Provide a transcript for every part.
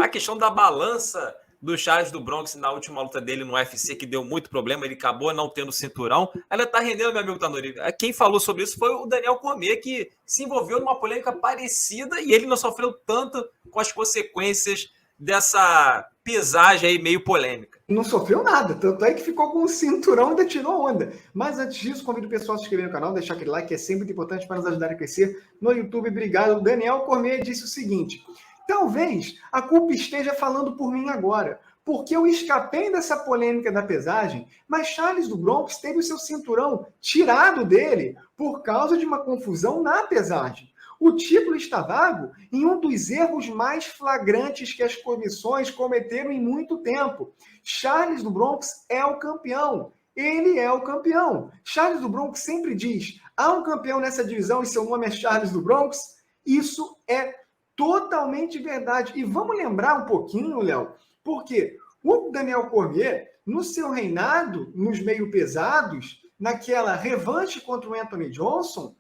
A questão da balança do Charles do Bronx na última luta dele no UFC, que deu muito problema, ele acabou não tendo cinturão, ela tá rendendo, meu amigo Tanuri. Quem falou sobre isso foi o Daniel Cormier, que se envolveu numa polêmica parecida e ele não sofreu tanto com as consequências dessa pesagem aí meio polêmica. Não sofreu nada, tanto é que ficou com o cinturão e ainda tirou onda. Mas antes disso, convido o pessoal a se inscrever no canal, deixar aquele like, que é sempre muito importante para nos ajudar a crescer no YouTube. Obrigado. O Daniel Cormier disse o seguinte: talvez a culpa esteja falando por mim agora, porque eu escapei dessa polêmica da pesagem, mas Charles do Bronx teve o seu cinturão tirado dele por causa de uma confusão na pesagem. O título está vago em um dos erros mais flagrantes que as comissões cometeram em muito tempo. Charles do Bronx é o campeão. Ele é o campeão. Charles do Bronx sempre diz: há um campeão nessa divisão e seu nome é Charles do Bronx. Isso é totalmente verdade. E vamos lembrar um pouquinho, Léo, porque o Daniel Cormier, no seu reinado nos meio pesados, naquela revanche contra o Anthony Johnson,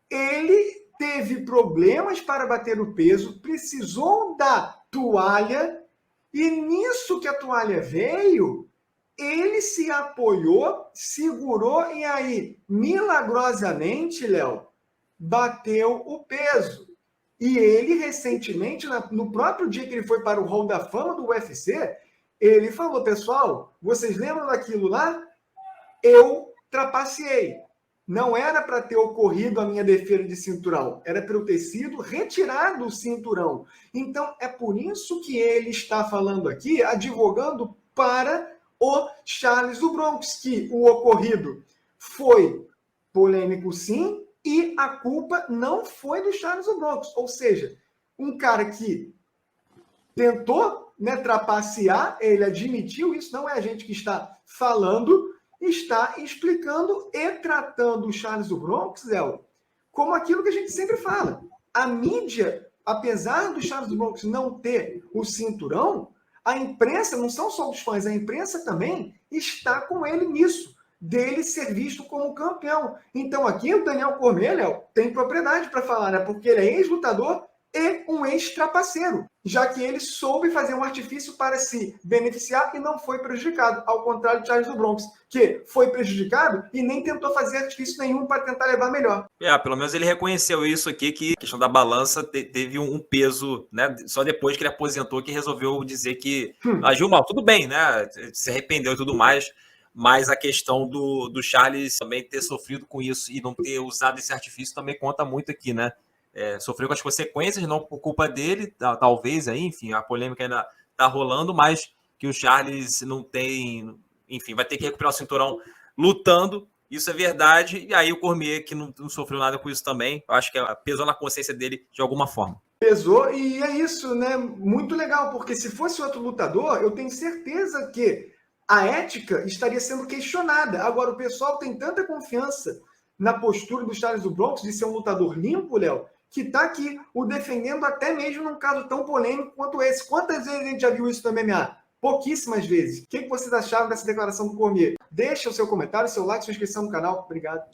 ele teve problemas para bater o peso, precisou da toalha, e nisso que a toalha veio, ele se apoiou, segurou, e aí, milagrosamente, Léo, bateu o peso. E ele, recentemente, no próprio dia que ele foi para o Hall da Fama do UFC, ele falou: pessoal, vocês lembram daquilo lá? Eu trapaceei. Não era para ter ocorrido a minha defesa de cinturão, era para eu ter sido retirado o cinturão. Então, é por isso que ele está falando aqui, advogando para o Charles do Bronx, que o ocorrido foi polêmico sim, e a culpa não foi do Charles do Bronx. Ou seja, um cara que tentou, né, trapacear, ele admitiu isso, não é a gente que está falando, está explicando e tratando o Charles do Bronx, Léo, como aquilo que a gente sempre fala. A mídia, apesar do Charles do Bronx não ter o cinturão, a imprensa, não são só os fãs, a imprensa também está com ele nisso, dele ser visto como campeão. Então aqui o Daniel Cormier, Léo, tem propriedade para falar, né? Porque ele é ex-lutador e um ex-trapaceiro, já que ele soube fazer um artifício para se beneficiar e não foi prejudicado, ao contrário de Charles do Bronx, que foi prejudicado e nem tentou fazer artifício nenhum para tentar levar melhor. Pelo menos ele reconheceu isso aqui, que a questão da balança teve um peso, né? Só depois que ele aposentou que resolveu dizer que agiu mal. Tudo bem, né? Se arrependeu e tudo mais, mas a questão do Charles também ter sofrido com isso e não ter usado esse artifício também conta muito aqui, né? Sofreu com as consequências, não por culpa dele, talvez, aí, enfim, a polêmica ainda está rolando, mas que o Charles não tem, enfim, vai ter que recuperar o cinturão lutando, isso é verdade, e aí o Cormier, que não sofreu nada com isso também, eu acho que pesou na consciência dele de alguma forma. Pesou, e é isso, né? Muito legal, porque se fosse outro lutador, eu tenho certeza que a ética estaria sendo questionada. Agora, o pessoal tem tanta confiança na postura do Charles do Bronx de ser um lutador limpo, Léo, que está aqui o defendendo até mesmo num caso tão polêmico quanto esse. Quantas vezes a gente já viu isso no MMA? Pouquíssimas vezes. O que vocês acharam dessa declaração do Cormier? Deixa o seu comentário, seu like, sua inscrição no canal. Obrigado.